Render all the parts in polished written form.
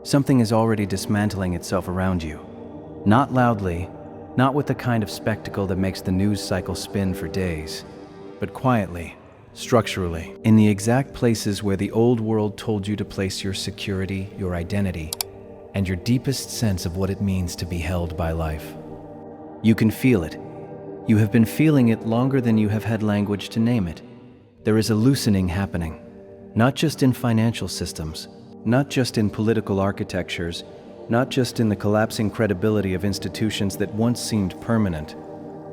Something is already dismantling itself around you. Not loudly, not with the kind of spectacle that makes the news cycle spin for days, but quietly, structurally, in the exact places where the old world told you to place your security, your identity, and your deepest sense of what it means to be held by life. You can feel it. You have been feeling it longer than you have had language to name it. There is a loosening happening, not just in financial systems, not just in political architectures, not just in the collapsing credibility of institutions that once seemed permanent,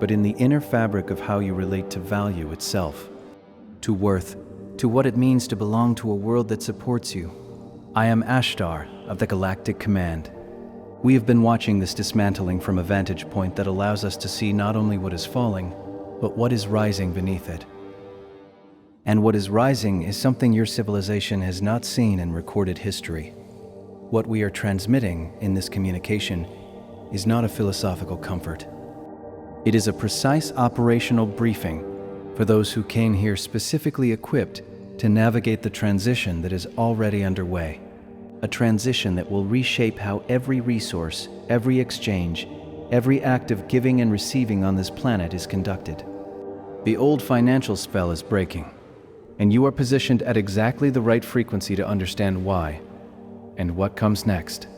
but in the inner fabric of how you relate to value itself, to worth, to what it means to belong to a world that supports you. I am Ashtar of the Galactic Command. We have been watching this dismantling from a vantage point that allows us to see not only what is falling, but what is rising beneath it. And what is rising is something your civilization has not seen in recorded history. What we are transmitting in this communication is not a philosophical comfort. It is a precise operational briefing for those who came here specifically equipped to navigate the transition that is already underway. A transition that will reshape how every resource, every exchange, every act of giving and receiving on this planet is conducted. The old financial spell is breaking, and you are positioned at exactly the right frequency to understand why and what comes next.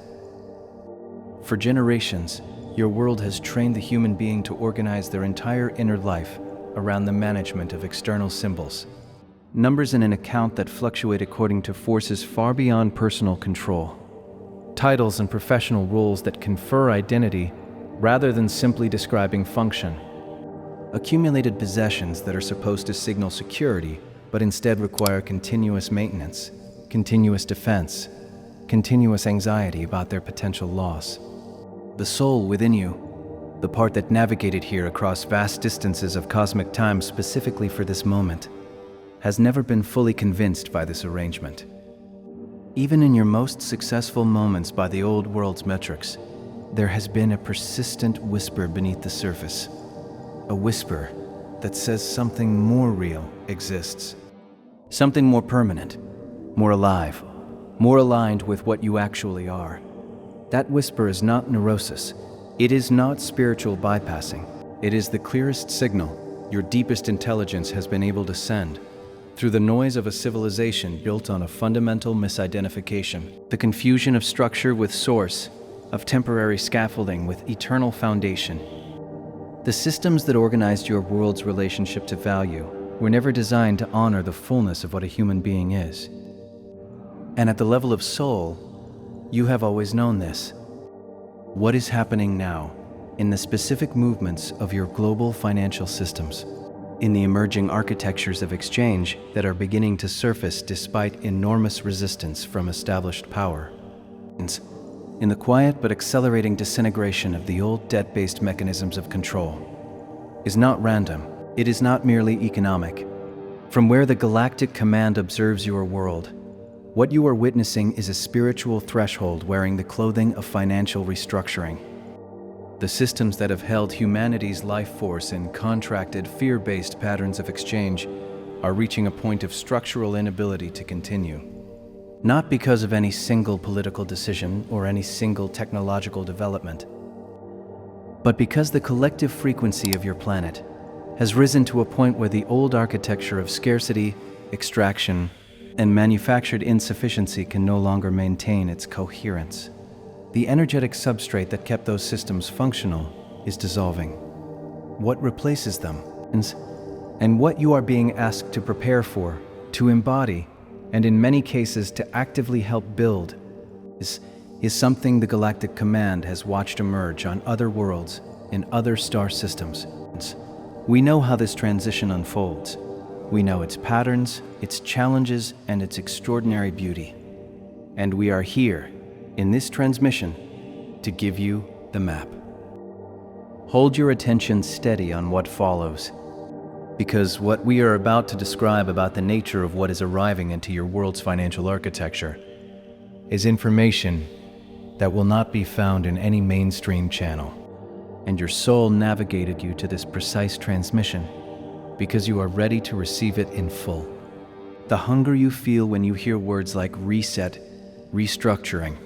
For generations, your world has trained the human being to organize their entire inner life around the management of external symbols, numbers in an account that fluctuate according to forces far beyond personal control, titles and professional roles that confer identity rather than simply describing function, accumulated possessions that are supposed to signal security but instead require continuous maintenance, continuous defense, continuous anxiety about their potential loss. The soul within you, the part that navigated here across vast distances of cosmic time specifically for this moment, has never been fully convinced by this arrangement. Even in your most successful moments by the old world's metrics, there has been a persistent whisper beneath the surface, a whisper that says something more real exists, something more permanent, more alive, more aligned with what you actually are. That whisper is not neurosis. It is not spiritual bypassing. It is the clearest signal your deepest intelligence has been able to send through the noise of a civilization built on a fundamental misidentification, the confusion of structure with source, of temporary scaffolding with eternal foundation. The systems that organized your world's relationship to value were never designed to honor the fullness of what a human being is. And at the level of soul, you have always known this. What is happening now in the specific movements of your global financial systems, in the emerging architectures of exchange that are beginning to surface despite enormous resistance from established power, in the quiet but accelerating disintegration of the old debt-based mechanisms of control, is not random. It is not merely economic. From where the Galactic Command observes your world, what you are witnessing is a spiritual threshold wearing the clothing of financial restructuring. The systems that have held humanity's life force in contracted, fear-based patterns of exchange are reaching a point of structural inability to continue. Not because of any single political decision or any single technological development, but because the collective frequency of your planet has risen to a point where the old architecture of scarcity, extraction, and manufactured insufficiency can no longer maintain its coherence. The energetic substrate that kept those systems functional is dissolving. What replaces them? And what you are being asked to prepare for, to embody, and in many cases to actively help build, is something the Galactic Command has watched emerge on other worlds in other star systems. We know how this transition unfolds. We know its patterns, its challenges, and its extraordinary beauty. And we are here, in this transmission, to give you the map. Hold your attention steady on what follows, because what we are about to describe about the nature of what is arriving into your world's financial architecture is information that will not be found in any mainstream channel. And your soul navigated you to this precise transmission because you are ready to receive it in full. The hunger you feel when you hear words like reset, restructuring,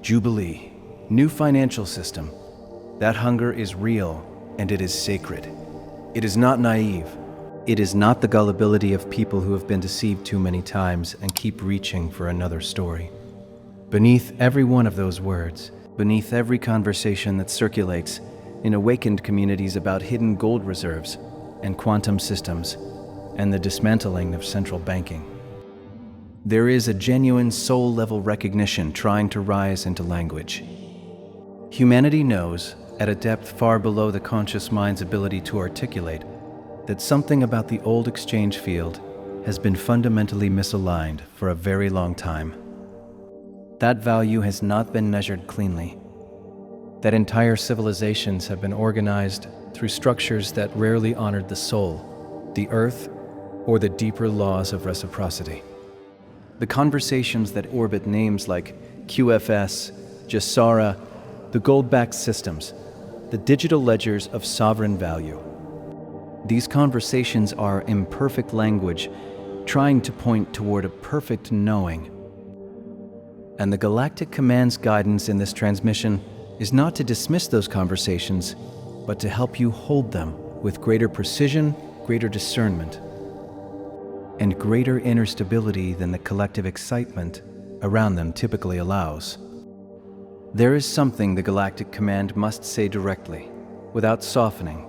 Jubilee, new financial system. That hunger is real and it is sacred. It is not naive. It is not the gullibility of people who have been deceived too many times and keep reaching for another story. Beneath every one of those words, beneath every conversation that circulates in awakened communities about hidden gold reserves and quantum systems and the dismantling of central banking, there is a genuine soul-level recognition trying to rise into language. Humanity knows, at a depth far below the conscious mind's ability to articulate, that something about the old exchange field has been fundamentally misaligned for a very long time. That value has not been measured cleanly. That entire civilizations have been organized through structures that rarely honored the soul, the earth, or the deeper laws of reciprocity. The conversations that orbit names like QFS, Jassara, the gold-backed systems, the digital ledgers of sovereign value. These conversations are imperfect language trying to point toward a perfect knowing. And the Galactic Command's guidance in this transmission is not to dismiss those conversations, but to help you hold them with greater precision, greater discernment, and greater inner stability than the collective excitement around them typically allows. There is something the Galactic Command must say directly, without softening,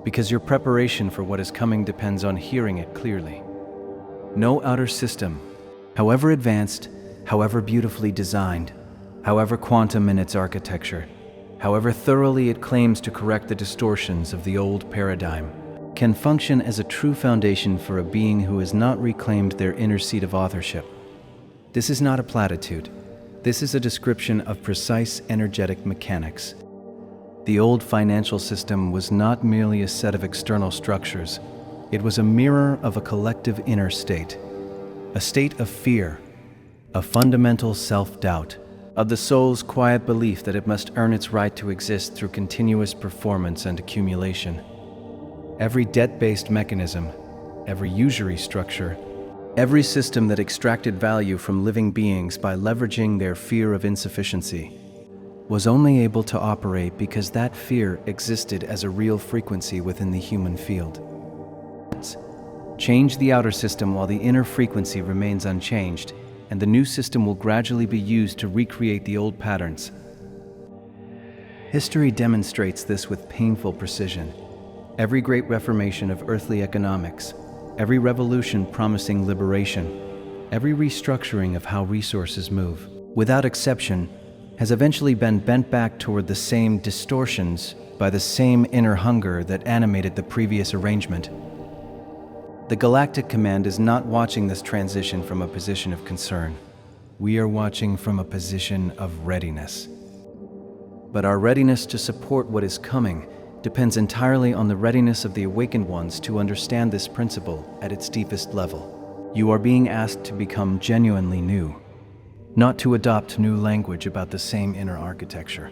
because your preparation for what is coming depends on hearing it clearly. No outer system, however advanced, however beautifully designed, however quantum in its architecture, however thoroughly it claims to correct the distortions of the old paradigm, can function as a true foundation for a being who has not reclaimed their inner seat of authorship. This is not a platitude. This is a description of precise energetic mechanics. The old financial system was not merely a set of external structures. It was a mirror of a collective inner state, a state of fear, a fundamental self-doubt, of the soul's quiet belief that it must earn its right to exist through continuous performance and accumulation. Every debt-based mechanism, every usury structure, every system that extracted value from living beings by leveraging their fear of insufficiency, was only able to operate because that fear existed as a real frequency within the human field. Change the outer system while the inner frequency remains unchanged, and the new system will gradually be used to recreate the old patterns. History demonstrates this with painful precision. Every great reformation of earthly economics, every revolution promising liberation, every restructuring of how resources move, without exception, has eventually been bent back toward the same distortions by the same inner hunger that animated the previous arrangement. The Galactic Command is not watching this transition from a position of concern. We are watching from a position of readiness. But our readiness to support what is coming depends entirely on the readiness of the awakened ones to understand this principle at its deepest level. You are being asked to become genuinely new, not to adopt new language about the same inner architecture.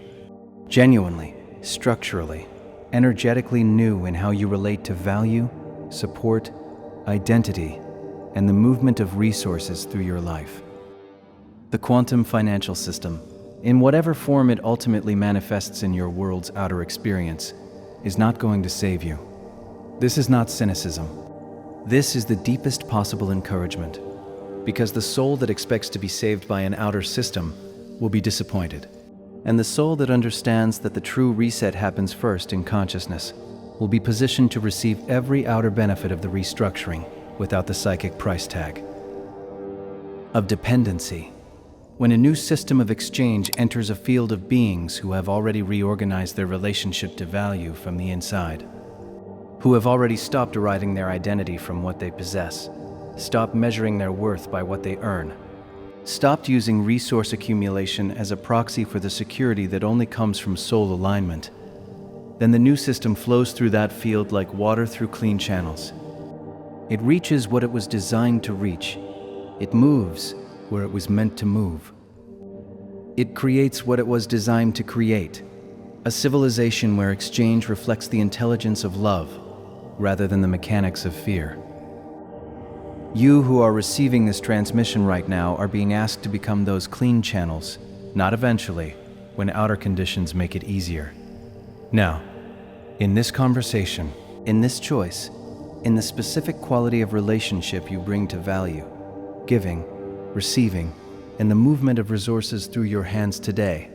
Genuinely, structurally, energetically new in how you relate to value, support, identity, and the movement of resources through your life. The quantum financial system, in whatever form it ultimately manifests in your world's outer experience, is not going to save you. This is not cynicism. This is the deepest possible encouragement, because the soul that expects to be saved by an outer system will be disappointed. And the soul that understands that the true reset happens first in consciousness will be positioned to receive every outer benefit of the restructuring without the psychic price tag of dependency. When a new system of exchange enters a field of beings who have already reorganized their relationship to value from the inside, who have already stopped deriving their identity from what they possess, stopped measuring their worth by what they earn, stopped using resource accumulation as a proxy for the security that only comes from soul alignment, then the new system flows through that field like water through clean channels. It reaches what it was designed to reach. It moves where it was meant to move. It creates what it was designed to create, a civilization where exchange reflects the intelligence of love rather than the mechanics of fear. You who are receiving this transmission right now are being asked to become those clean channels, not eventually, when outer conditions make it easier. Now, in this conversation, in this choice, in the specific quality of relationship you bring to value, giving, receiving, and the movement of resources through your hands today,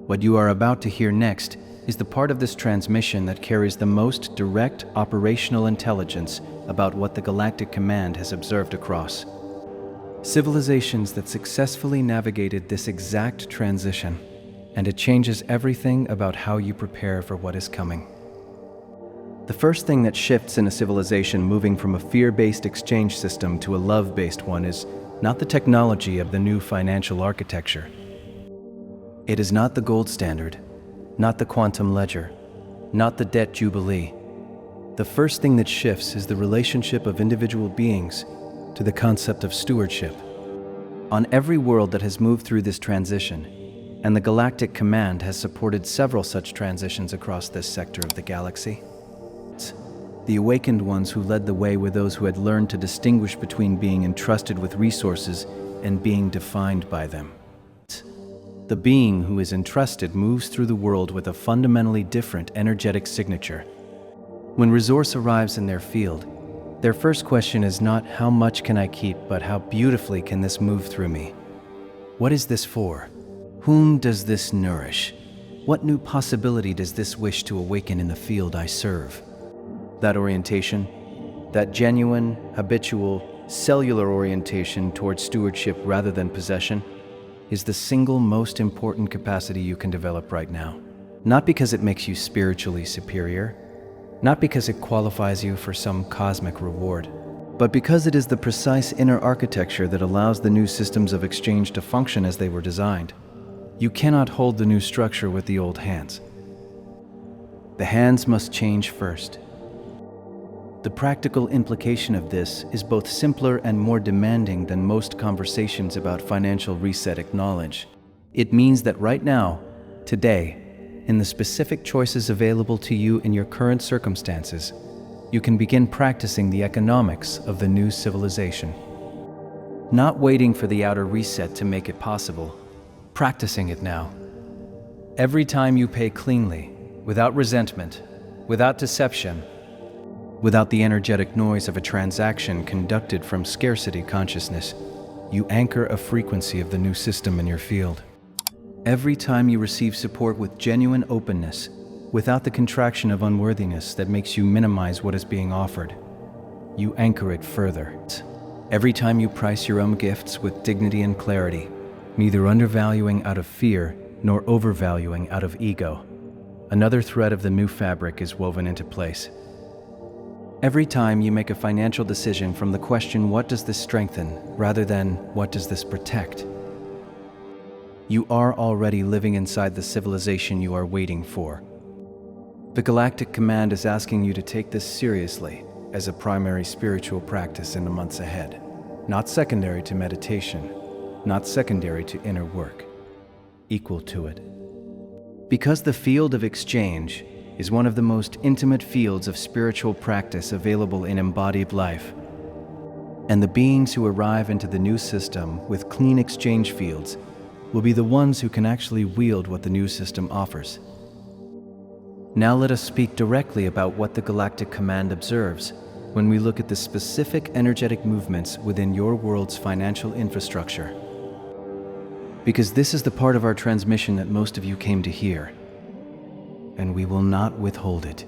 what you are about to hear next is the part of this transmission that carries the most direct operational intelligence about what the Galactic Command has observed across civilizations that successfully navigated this exact transition, and it changes everything about how you prepare for what is coming. The first thing that shifts in a civilization moving from a fear-based exchange system to a love-based one is not the technology of the new financial architecture. It is not the gold standard, not the quantum ledger, not the debt jubilee. The first thing that shifts is the relationship of individual beings to the concept of stewardship. On every world that has moved through this transition, and the Galactic Command has supported several such transitions across this sector of the galaxy, the awakened ones who led the way were those who had learned to distinguish between being entrusted with resources and being defined by them. The being who is entrusted moves through the world with a fundamentally different energetic signature. When resource arrives in their field, their first question is not how much can I keep, but how beautifully can this move through me? What is this for? Whom does this nourish? What new possibility does this wish to awaken in the field I serve? That orientation, that genuine, habitual, cellular orientation towards stewardship rather than possession, is the single most important capacity you can develop right now. Not because it makes you spiritually superior, not because it qualifies you for some cosmic reward, but because it is the precise inner architecture that allows the new systems of exchange to function as they were designed. You cannot hold the new structure with the old hands. The hands must change first. The practical implication of this is both simpler and more demanding than most conversations about financial reset acknowledge. It means that right now, today, in the specific choices available to you in your current circumstances, you can begin practicing the economics of the new civilization. Not waiting for the outer reset to make it possible, practicing it now. Every time you pay cleanly, without resentment, without deception, without the energetic noise of a transaction conducted from scarcity consciousness, you anchor a frequency of the new system in your field. Every time you receive support with genuine openness, without the contraction of unworthiness that makes you minimize what is being offered, you anchor it further. Every time you price your own gifts with dignity and clarity, neither undervaluing out of fear nor overvaluing out of ego, another thread of the new fabric is woven into place. Every time you make a financial decision from the question, what does this strengthen, rather than what does this protect, you are already living inside the civilization you are waiting for. The Galactic Command is asking you to take this seriously as a primary spiritual practice in the months ahead, not secondary to meditation, not secondary to inner work, equal to it. Because the field of exchange is one of the most intimate fields of spiritual practice available in embodied life, and the beings who arrive into the new system with clean exchange fields will be the ones who can actually wield what the new system offers. Now let us speak directly about what the Galactic Command observes when we look at the specific energetic movements within your world's financial infrastructure. Because this is the part of our transmission that most of you came to hear, and we will not withhold it.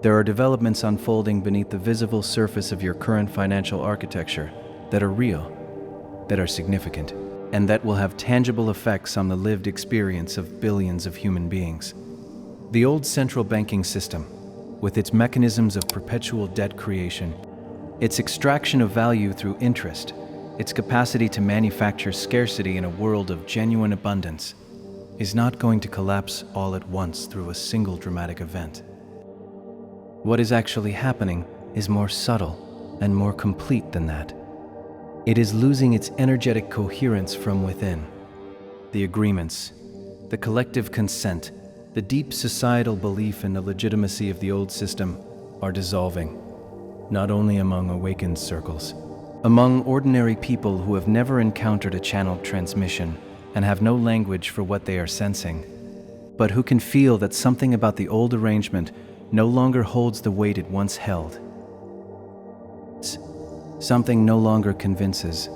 There are developments unfolding beneath the visible surface of your current financial architecture that are real, that are significant, and that will have tangible effects on the lived experience of billions of human beings. The old central banking system, with its mechanisms of perpetual debt creation, its extraction of value through interest, its capacity to manufacture scarcity in a world of genuine abundance, is not going to collapse all at once through a single dramatic event. What is actually happening is more subtle and more complete than that. It is losing its energetic coherence from within. The agreements, the collective consent, the deep societal belief in the legitimacy of the old system are dissolving, not only among awakened circles, among ordinary people who have never encountered a channeled transmission and have no language for what they are sensing, but who can feel that something about the old arrangement no longer holds the weight it once held. Something no longer convinces.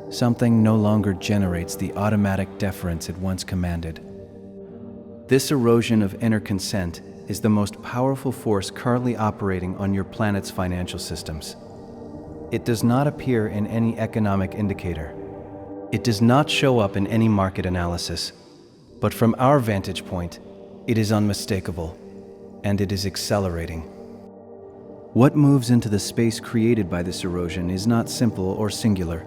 Something no longer generates the automatic deference it once commanded. This erosion of inner consent is the most powerful force currently operating on your planet's financial systems. It does not appear in any economic indicator. It does not show up in any market analysis. But from our vantage point, it is unmistakable, and it is accelerating. What moves into the space created by this erosion is not simple or singular.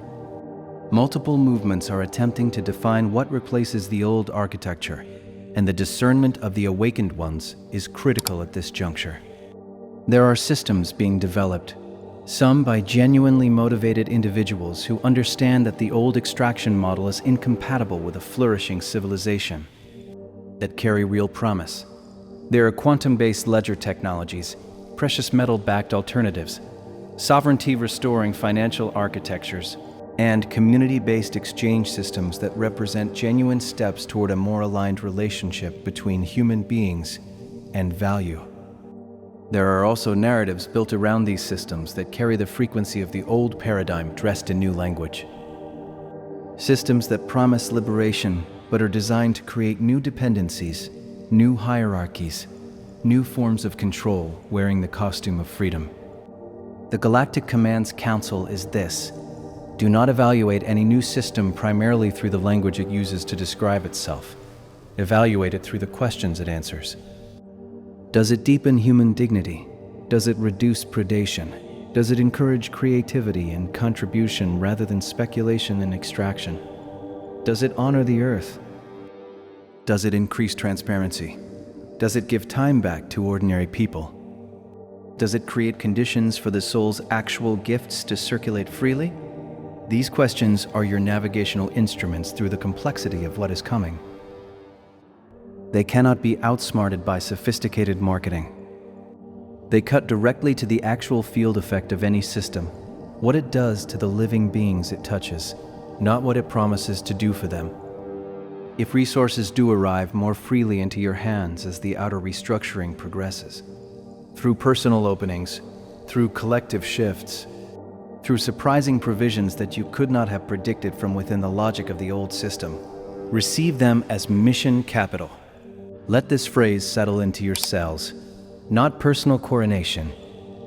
Multiple movements are attempting to define what replaces the old architecture, and the discernment of the awakened ones is critical at this juncture. There are systems being developed, some by genuinely motivated individuals who understand that the old extraction model is incompatible with a flourishing civilization, that carry real promise. There are quantum-based ledger technologies, precious metal-backed alternatives, sovereignty-restoring financial architectures, and community-based exchange systems that represent genuine steps toward a more aligned relationship between human beings and value. There are also narratives built around these systems that carry the frequency of the old paradigm dressed in new language. Systems that promise liberation but are designed to create new dependencies, new hierarchies, new forms of control wearing the costume of freedom. The Galactic Command's counsel is this: do not evaluate any new system primarily through the language it uses to describe itself. Evaluate it through the questions it answers. Does it deepen human dignity? Does it reduce predation? Does it encourage creativity and contribution rather than speculation and extraction? Does it honor the earth? Does it increase transparency? Does it give time back to ordinary people? Does it create conditions for the soul's actual gifts to circulate freely? These questions are your navigational instruments through the complexity of what is coming. They cannot be outsmarted by sophisticated marketing. They cut directly to the actual field effect of any system, what it does to the living beings it touches, not what it promises to do for them. If resources do arrive more freely into your hands as the outer restructuring progresses, through personal openings, through collective shifts, through surprising provisions that you could not have predicted from within the logic of the old system, receive them as mission capital. Let this phrase settle into your cells. Not personal coronation,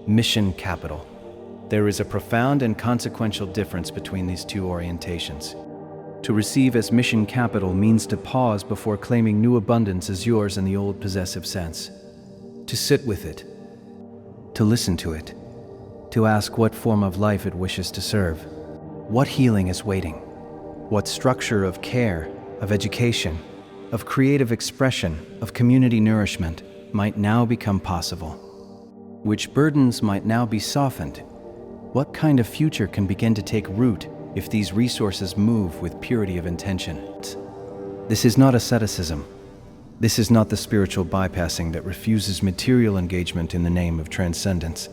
mission capital. There is a profound and consequential difference between these two orientations. To receive as mission capital means to pause before claiming new abundance as yours in the old possessive sense. To sit with it. To listen to it. To ask what form of life it wishes to serve. What healing is waiting? What structure of care, of education, of creative expression, of community nourishment might now become possible? Which burdens might now be softened? What kind of future can begin to take root if these resources move with purity of intention? This is not asceticism. This is not the spiritual bypassing that refuses material engagement in the name of transcendence.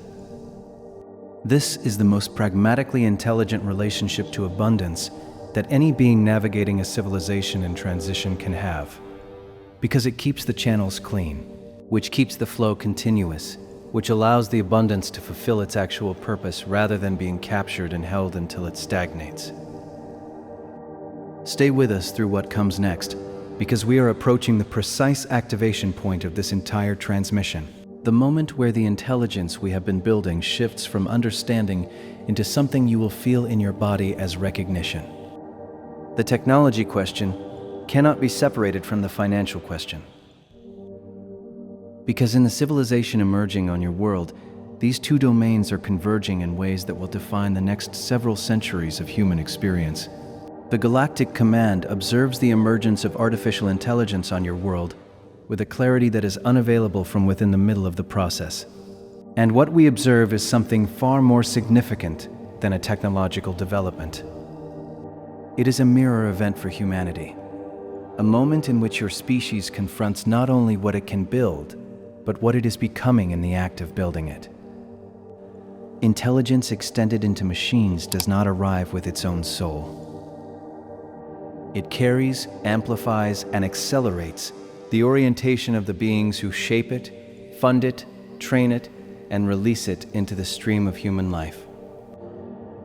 This is the most pragmatically intelligent relationship to abundance that any being navigating a civilization in transition can have, because it keeps the channels clean, which keeps the flow continuous, which allows the abundance to fulfill its actual purpose rather than being captured and held until it stagnates. Stay with us through what comes next, because we are approaching the precise activation point of this entire transmission. The moment where the intelligence we have been building shifts from understanding into something you will feel in your body as recognition. The technology question cannot be separated from the financial question. Because in the civilization emerging on your world, these two domains are converging in ways that will define the next several centuries of human experience. The Galactic Command observes the emergence of artificial intelligence on your world with a clarity that is unavailable from within the middle of the process. And what we observe is something far more significant than a technological development. It is a mirror event for humanity, a moment in which your species confronts not only what it can build, but what it is becoming in the act of building it. Intelligence extended into machines does not arrive with its own soul. It carries, amplifies, and accelerates the orientation of the beings who shape it, fund it, train it, and release it into the stream of human life.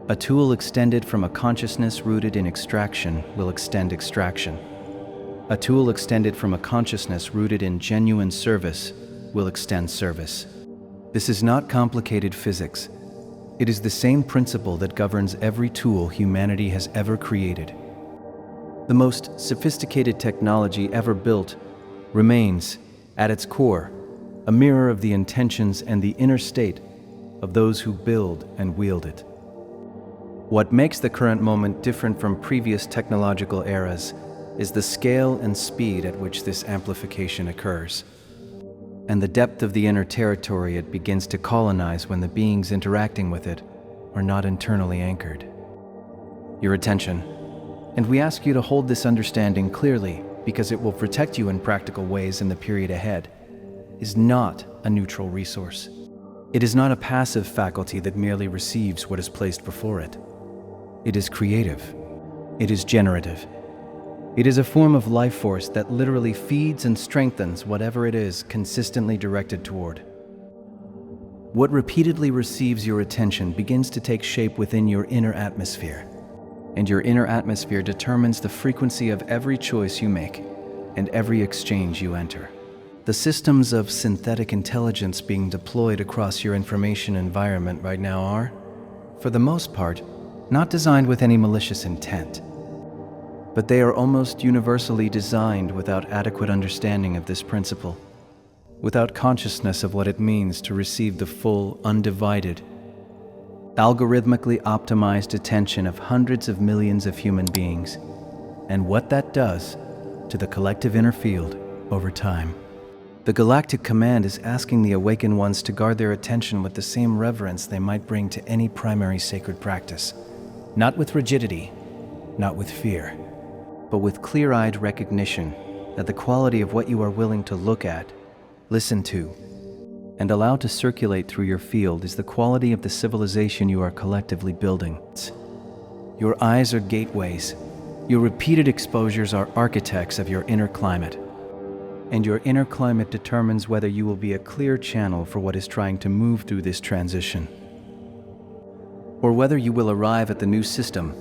A tool extended from a consciousness rooted in extraction will extend extraction. A tool extended from a consciousness rooted in genuine service will extend service. This is not complicated physics. It is the same principle that governs every tool humanity has ever created. The most sophisticated technology ever built remains, at its core, a mirror of the intentions and the inner state of those who build and wield it. What makes the current moment different from previous technological eras is the scale and speed at which this amplification occurs, and the depth of the inner territory it begins to colonize when the beings interacting with it are not internally anchored. Your attention, and we ask you to hold this understanding clearly because it will protect you in practical ways in the period ahead, is not a neutral resource. It is not a passive faculty that merely receives what is placed before it. It is creative. It is generative. It is a form of life force that literally feeds and strengthens whatever it is consistently directed toward. What repeatedly receives your attention begins to take shape within your inner atmosphere, and your inner atmosphere determines the frequency of every choice you make and every exchange you enter. The systems of synthetic intelligence being deployed across your information environment right now are, for the most part, not designed with any malicious intent, but they are almost universally designed without adequate understanding of this principle, without consciousness of what it means to receive the full, undivided, algorithmically optimized attention of hundreds of millions of human beings, and what that does to the collective inner field over time. The Galactic Command is asking the awakened ones to guard their attention with the same reverence they might bring to any primary sacred practice. Not with rigidity, not with fear, but with clear-eyed recognition that the quality of what you are willing to look at, listen to, and allow to circulate through your field is the quality of the civilization you are collectively building. Your eyes are gateways. Your repeated exposures are architects of your inner climate. And your inner climate determines whether you will be a clear channel for what is trying to move through this transition, or whether you will arrive at the new system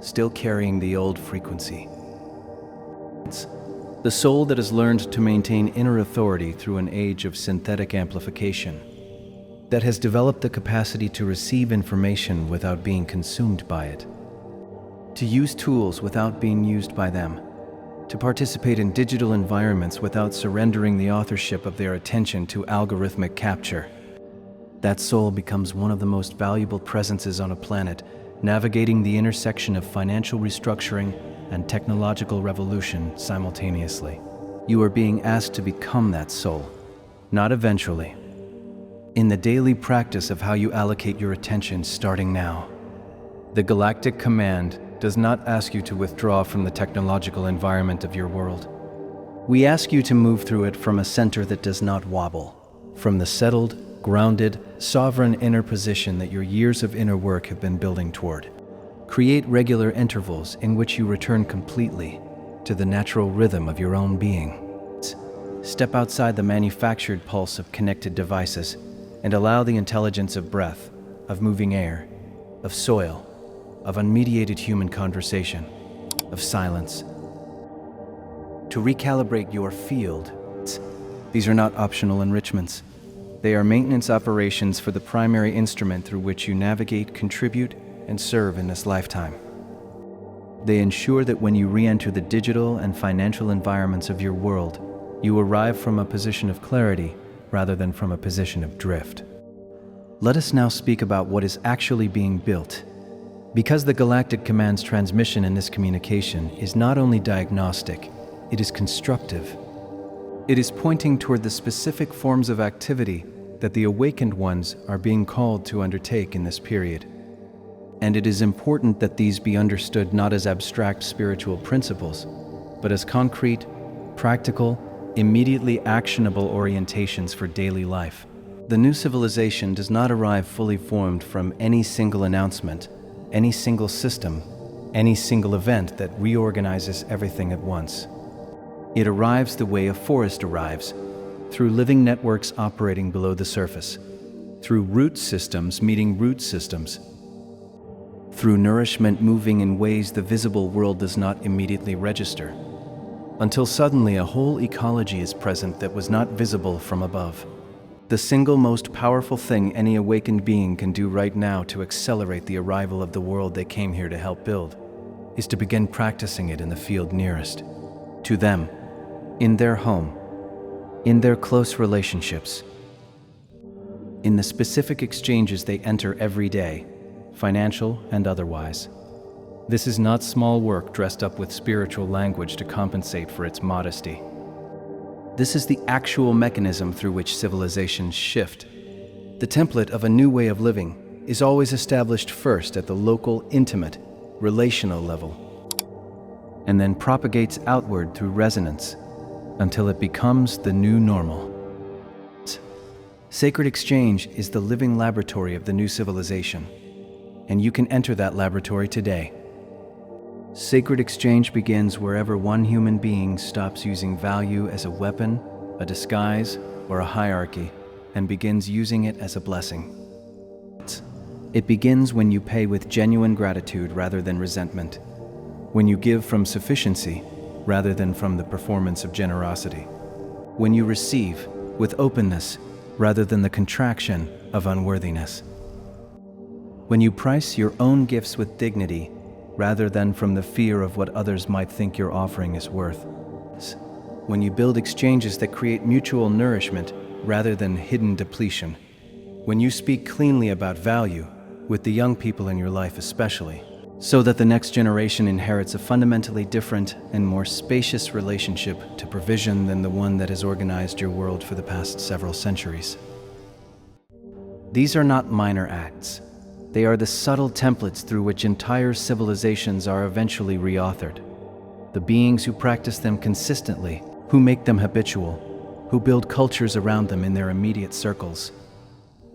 still carrying the old frequency. The soul that has learned to maintain inner authority through an age of synthetic amplification, that has developed the capacity to receive information without being consumed by it, to use tools without being used by them, to participate in digital environments without surrendering the authorship of their attention to algorithmic capture. That soul becomes one of the most valuable presences on a planet, navigating the intersection of financial restructuring and technological revolution simultaneously. You are being asked to become that soul, not eventually. In the daily practice of how you allocate your attention starting now. The Galactic Command does not ask you to withdraw from the technological environment of your world. We ask you to move through it from a center that does not wobble, from the settled, grounded, sovereign inner position that your years of inner work have been building toward. Create regular intervals in which you return completely to the natural rhythm of your own being. Step outside the manufactured pulse of connected devices and allow the intelligence of breath, of moving air, of soil, of unmediated human conversation, of silence, to recalibrate your field. These are not optional enrichments. They are maintenance operations for the primary instrument through which you navigate, contribute, and serve in this lifetime. They ensure that when you re-enter the digital and financial environments of your world, you arrive from a position of clarity rather than from a position of drift. Let us now speak about what is actually being built. Because the Galactic Command's transmission in this communication is not only diagnostic, it is constructive. It is pointing toward the specific forms of activity that the awakened ones are being called to undertake in this period. And it is important that these be understood not as abstract spiritual principles, but as concrete, practical, immediately actionable orientations for daily life. The new civilization does not arrive fully formed from any single announcement, any single system, any single event that reorganizes everything at once. It arrives the way a forest arrives, through living networks operating below the surface, through root systems meeting root systems, through nourishment moving in ways the visible world does not immediately register, until suddenly a whole ecology is present that was not visible from above. The single most powerful thing any awakened being can do right now to accelerate the arrival of the world they came here to help build is to begin practicing it in the field nearest to them, in their home, in their close relationships, in the specific exchanges they enter every day, financial and otherwise. This is not small work dressed up with spiritual language to compensate for its modesty. This is the actual mechanism through which civilizations shift. The template of a new way of living is always established first at the local, intimate, relational level, and then propagates outward through resonance until it becomes the new normal. Sacred exchange is the living laboratory of the new civilization, and you can enter that laboratory today. Sacred exchange begins wherever one human being stops using value as a weapon, a disguise, or a hierarchy, and begins using it as a blessing. It begins when you pay with genuine gratitude rather than resentment, when you give from sufficiency rather than from the performance of generosity, when you receive with openness rather than the contraction of unworthiness, when you price your own gifts with dignity rather than from the fear of what others might think your offering is worth, when you build exchanges that create mutual nourishment rather than hidden depletion, when you speak cleanly about value, with the young people in your life especially, so that the next generation inherits a fundamentally different and more spacious relationship to provision than the one that has organized your world for the past several centuries. These are not minor acts. They are the subtle templates through which entire civilizations are eventually reauthored. The beings who practice them consistently, who make them habitual, who build cultures around them in their immediate circles.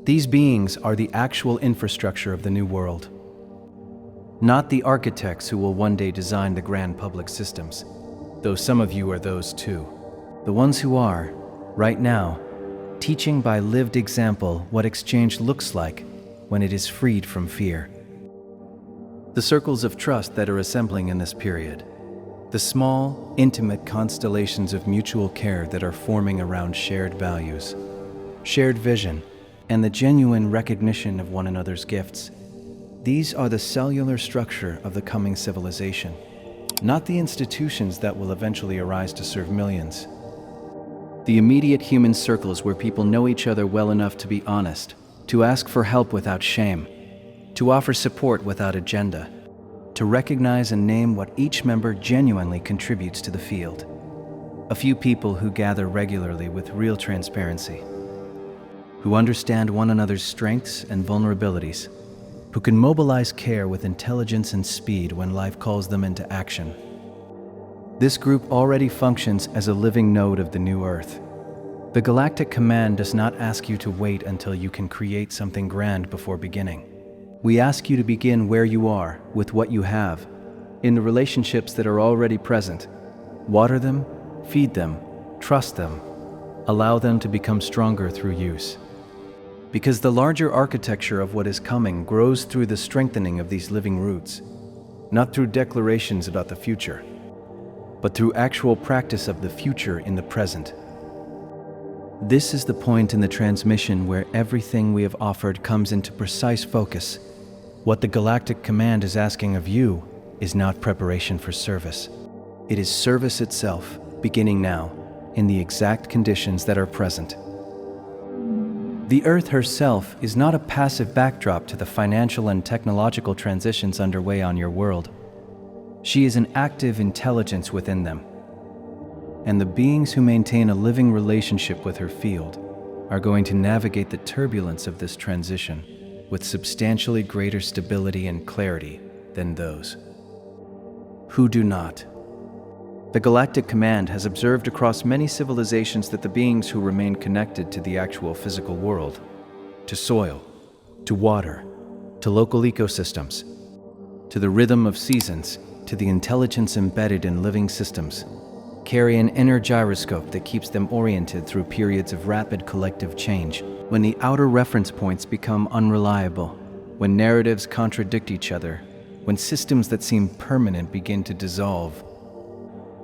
These beings are the actual infrastructure of the new world, not the architects who will one day design the grand public systems, though some of you are those too. The ones who are, right now, teaching by lived example what exchange looks like when it is freed from fear. The circles of trust that are assembling in this period, the small, intimate constellations of mutual care that are forming around shared values, shared vision, and the genuine recognition of one another's gifts. These are the cellular structure of the coming civilization, not the institutions that will eventually arise to serve millions. The immediate human circles where people know each other well enough to be honest, to ask for help without shame, to offer support without agenda, to recognize and name what each member genuinely contributes to the field. A few people who gather regularly with real transparency, who understand one another's strengths and vulnerabilities, who can mobilize care with intelligence and speed when life calls them into action. This group already functions as a living node of the new Earth. The Galactic Command does not ask you to wait until you can create something grand before beginning. We ask you to begin where you are, with what you have, in the relationships that are already present. Water them, feed them, trust them, allow them to become stronger through use. Because the larger architecture of what is coming grows through the strengthening of these living roots, not through declarations about the future, but through actual practice of the future in the present. This is the point in the transmission where everything we have offered comes into precise focus. What the Galactic Command is asking of you is not preparation for service. It is service itself, beginning now, in the exact conditions that are present. The Earth herself is not a passive backdrop to the financial and technological transitions underway on your world. She is an active intelligence within them. And the beings who maintain a living relationship with her field are going to navigate the turbulence of this transition with substantially greater stability and clarity than those who do not. The Galactic Command has observed across many civilizations that the beings who remain connected to the actual physical world, to soil, to water, to local ecosystems, to to the rhythm of seasons, to the intelligence embedded in living systems, carry an inner gyroscope that keeps them oriented through periods of rapid collective change. When the outer reference points become unreliable, when narratives contradict each other, when systems that seem permanent begin to dissolve,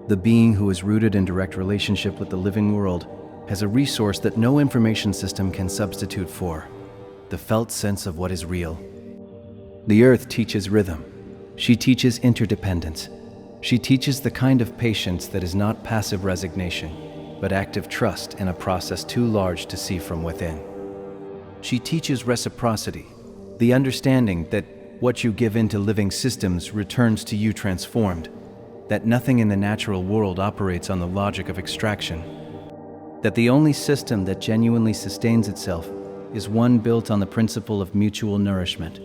the being who is rooted in direct relationship with the living world has a resource that no information system can substitute for: the felt sense of what is real. The earth teaches rhythm. She teaches interdependence. She teaches the kind of patience that is not passive resignation, but active trust in a process too large to see from within. She teaches reciprocity, the understanding that what you give into living systems returns to you transformed, that nothing in the natural world operates on the logic of extraction, that the only system that genuinely sustains itself is one built on the principle of mutual nourishment.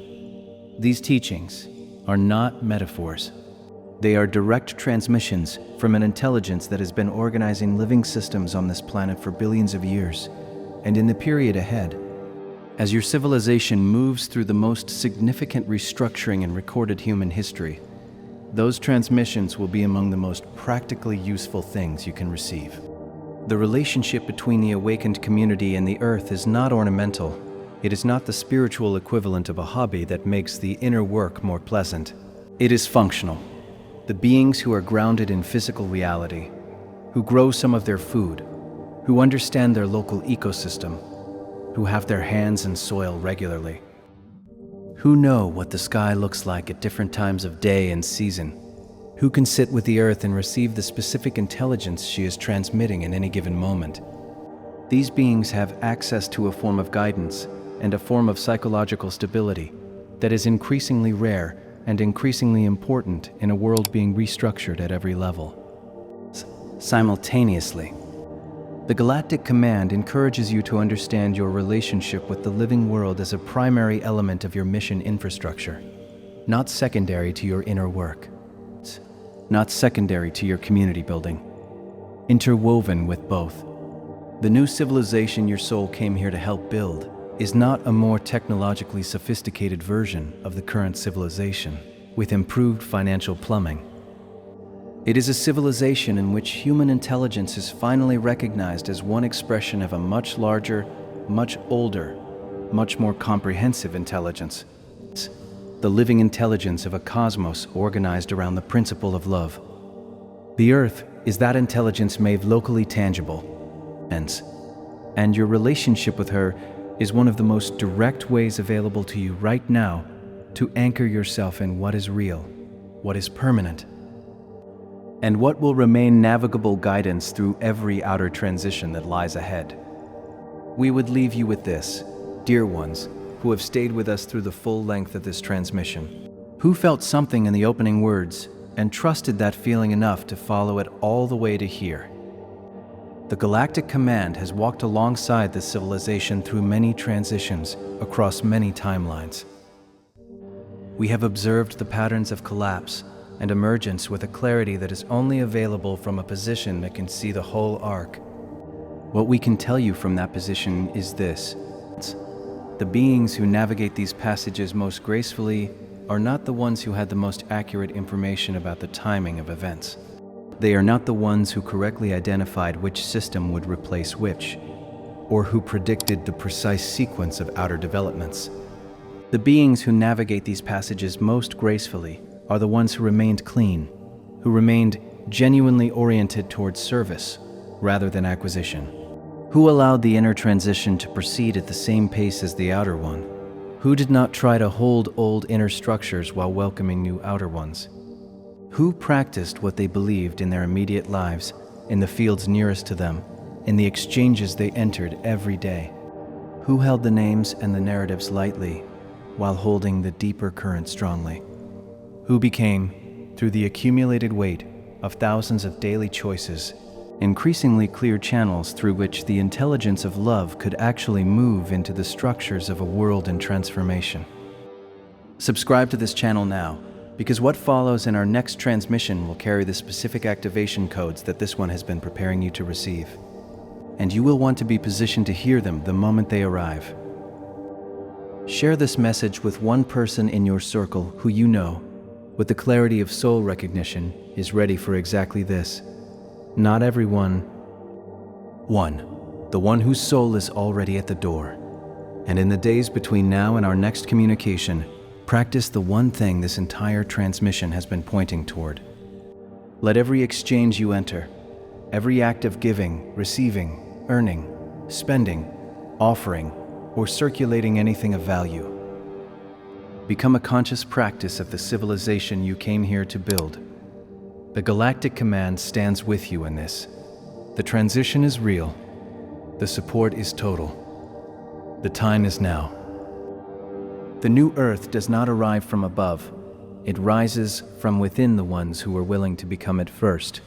These teachings are not metaphors. They are direct transmissions from an intelligence that has been organizing living systems on this planet for billions of years, and in the period ahead, as your civilization moves through the most significant restructuring in recorded human history, those transmissions will be among the most practically useful things you can receive. The relationship between the awakened community and the earth is not ornamental. It is not the spiritual equivalent of a hobby that makes the inner work more pleasant. It is functional. The beings who are grounded in physical reality, who grow some of their food, who understand their local ecosystem, who have their hands in soil regularly, who know what the sky looks like at different times of day and season, who can sit with the earth and receive the specific intelligence she is transmitting in any given moment. These beings have access to a form of guidance and a form of psychological stability that is increasingly rare and increasingly important in a world being restructured at every level. Simultaneously, the Galactic Command encourages you to understand your relationship with the living world as a primary element of your mission infrastructure, not secondary to your inner work, not secondary to your community building, interwoven with both. The new civilization your soul came here to help build is not a more technologically sophisticated version of the current civilization with improved financial plumbing. It is a civilization in which human intelligence is finally recognized as one expression of a much larger, much older, much more comprehensive intelligence. The living intelligence of a cosmos organized around the principle of love. The Earth is that intelligence made locally tangible, and your relationship with her is one of the most direct ways available to you right now to anchor yourself in what is real, what is permanent, and what will remain navigable guidance through every outer transition that lies ahead. We would leave you with this, dear ones, who have stayed with us through the full length of this transmission, who felt something in the opening words and trusted that feeling enough to follow it all the way to here. The Galactic Command has walked alongside this civilization through many transitions across many timelines. We have observed the patterns of collapse and emergence with a clarity that is only available from a position that can see the whole arc. What we can tell you from that position is this: the beings who navigate these passages most gracefully are not the ones who had the most accurate information about the timing of events. They are not the ones who correctly identified which system would replace which, or who predicted the precise sequence of outer developments. The beings who navigate these passages most gracefully are the ones who remained clean, who remained genuinely oriented towards service rather than acquisition, who allowed the inner transition to proceed at the same pace as the outer one, who did not try to hold old inner structures while welcoming new outer ones, who practiced what they believed in their immediate lives, in the fields nearest to them, in the exchanges they entered every day, who held the names and the narratives lightly while holding the deeper current strongly, who became, through the accumulated weight of thousands of daily choices, increasingly clear channels through which the intelligence of love could actually move into the structures of a world in transformation. Subscribe to this channel now, because what follows in our next transmission will carry the specific activation codes that this one has been preparing you to receive. And you will want to be positioned to hear them the moment they arrive. Share this message with one person in your circle who you know, with the clarity of soul recognition, is ready for exactly this. Not everyone. 1. The one whose soul is already at the door. And in the days between now and our next communication, practice the one thing this entire transmission has been pointing toward. Let every exchange you enter, every act of giving, receiving, earning, spending, offering, or circulating anything of value, become a conscious practice of the civilization you came here to build. The Galactic Command stands with you in this. The transition is real. The support is total. The time is now. The new Earth does not arrive from above. It rises from within the ones who are willing to become it first.